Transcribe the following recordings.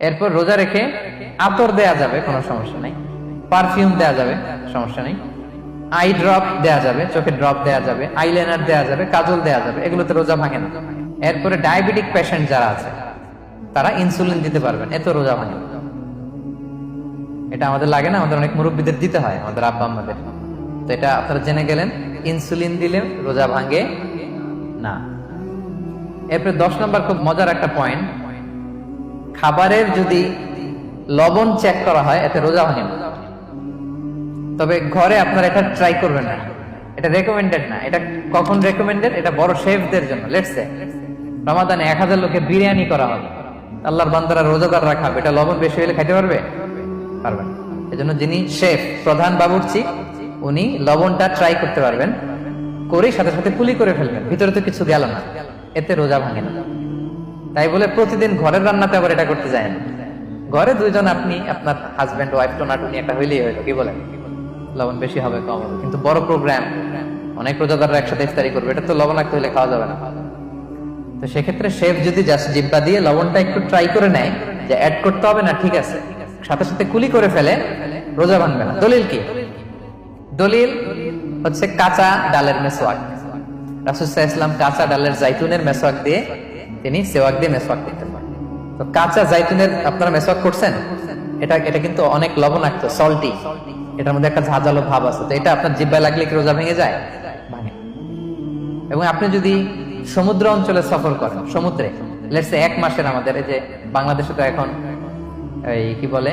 এরপর রোজা রেখে আতর দেয়া যাবে, কোনো সমস্যা নাই, পারফিউম দেয়া যাবে, সমস্যা নেই, আই ড্রপ দেয়া যাবে, চোখে ড্রপ দেয়া যাবে, আইলাইনার দেয়া যাবে, কাজল দেয়া যাবে, এগুলোতে রোজা ভাঙে না। এরপরে ডায়াবেটিক পেশেন্ট যারা আছে তারা ইনসুলিন দিতে পারবেন, এত রোজা ভাঙে না। এটা আমাদের লাগে না, আমাদের অনেক মুরব্বীদের দিতে হয়, আমাদের আব্বা আম্মাদের। তো এটা আপনারা জেনে গেলেন, ইনসুলিন দিলে রোজা ভাঙে না। এরপরে 10 নম্বর খুব মজার একটা পয়েন্ট, খাবারের যদি লবণ চেক করা হয় এতে রোজা ভাঙে না। তবে ঘরে আপনারা এটা ট্রাই করবেন না, এটা রেকমেন্ডেড না। এটা কখন রেকমেন্ডেড? এটা বড় শেফদের জন্য। লেটস সে রমাদানে 1000 লোকের বিরিয়ানি করা হবে, আল্লাহর বান্দারা রোজাদাররা খাবে, এটা লবণ বেশি হলে খাইতে পারবে? পারবেন। এজন্য যিনি শেফ, প্রধান বাবুর্চি, উনি লবণটা ট্রাই করতে পারবেন, করে সাথে সাথে কুলি করে ফেলবেন, ভিতরে তো কিছু গেল না, এতে রোজা ভাঙে না। তাই বলে প্রতিদিন ঘরের রান্নাতে আবার এটা করতে যায় না। ঘরে দুইজন, আপনি আপনার হাজবেন্ড ওয়াইফ টোনাটুনি একটা হইলেই হইলো, কি বলেন? লবণ বেশি হবে কম হবে, কিন্তু বড় প্রোগ্রাম, অনেক রোজাদাররা একসাথে ইফতারি করবে, এটা তো লবণাক্ত হইলে খাওয়া যাবে না। তো সেক্ষেত্রে শেফ যদি জাস্ট জিব্বা দিয়ে লবণটা একটু ট্রাই করে নেয় যে অ্যাড করতে হবে না, ঠিক আছে, সাথে সাথে কুলি করে ফেলে, রোজা ভাঙবে না। দলিল কি? দলিল হচ্ছে কাঁচা ডালের মেসওয়াক। রাসূল সাল্লাল্লাহু আলাইহি ওয়াসাল্লাম কাঁচা ডালের জাইতুনের মেসওয়াক দিয়ে তিনি সেওয়াক দিয়ে মেসওয়াক করতেন। তো কাঁচা জাইতুনের আপনারা মেসওয়াক করছেন, এটা কিন্তু অনেক লবণাক্ত, সল্টি, এটার মধ্যে একটা ঝাঁঝালো ভাব আছে। তো এটা আপনার জিহ্বায় লাগলে কি রোজা ভেঙে যায়? ভাঙে। এবং আপনি যদি সমুদ্র অঞ্চলে সফর করেন, সমুদ্রে লেটস সে 1 মাসের, আমাদের এই যে বাংলাদেশে তো এখন এই কি বলে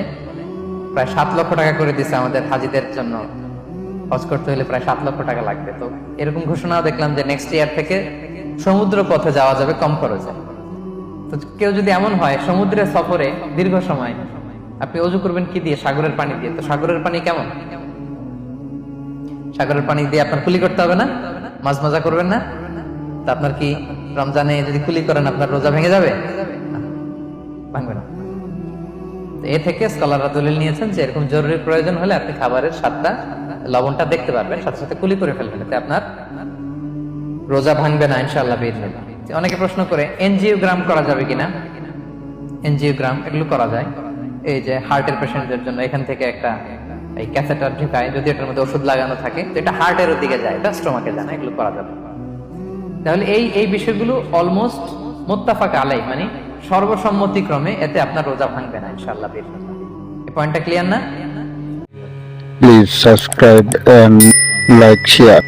প্রায় 7 লক্ষ টাকা করে দিচ্ছে আমাদের হাজিদের জন্য, হজ করতে হলে প্রায় 7 লক্ষ টাকা লাগবে। তো এরকম ঘোষণাও দেখলাম যে নেক্সট ইয়ার থেকে সমুদ্র পথে যাওয়া যাবে কম খরচে। তো কেউ যদি এমন হয় সমুদ্রের সফরে দীর্ঘ সময়, আপনি অজু করবেন কি দিয়ে? সাগরের পানি দিয়ে। তো সাগরের পানি কেমন? সাগরের পানি দিয়ে আপনার কুলি করতে হবে না? মাছ মজা করবেন না? তা আপনার কি রমজানে যদি কুলি করেন আপনার রোজা ভেঙে যাবে? ভাঙবে না। এ থেকে স্কলাররা দলিল নিয়েছেন যে এরকম জরুরি প্রয়োজন হলে আপনি খাবারের স্বাদটা, লবণটা দেখতে পারবেন, সাথে সাথে কুলি করে ফেলবেন, এতে আপনার রোজা ভাঙবে না ইনশাআল্লাহ বিইজনিল্লাহ। অনেকে প্রশ্ন করে এনজিওগ্রাম করা যাবে কিনা? এনজিওগ্রাম এগুলো করা যায়, এই যে হার্টের পেশেন্টদের জন্য এখান থেকে একটা এই ক্যাথেটার ঢুকায়, যদি এটার মধ্যে ওষুধ লাগানো থাকে তো এটা হার্টের দিকে যায়, এটা স্টোমাকে যায় না, এগুলো করা যাবে। তাহলে এই বিষয়গুলো অলমোস্ট মুত্তাফাক আলাই, মানে সর্বসম্মতিক্রমে, এতে আপনার রোজা ভাঙবে না ইনশাআল্লাহ বিইজনিল্লাহ। এই পয়েন্টটা ক্লিয়ার না? Please subscribe and like, share.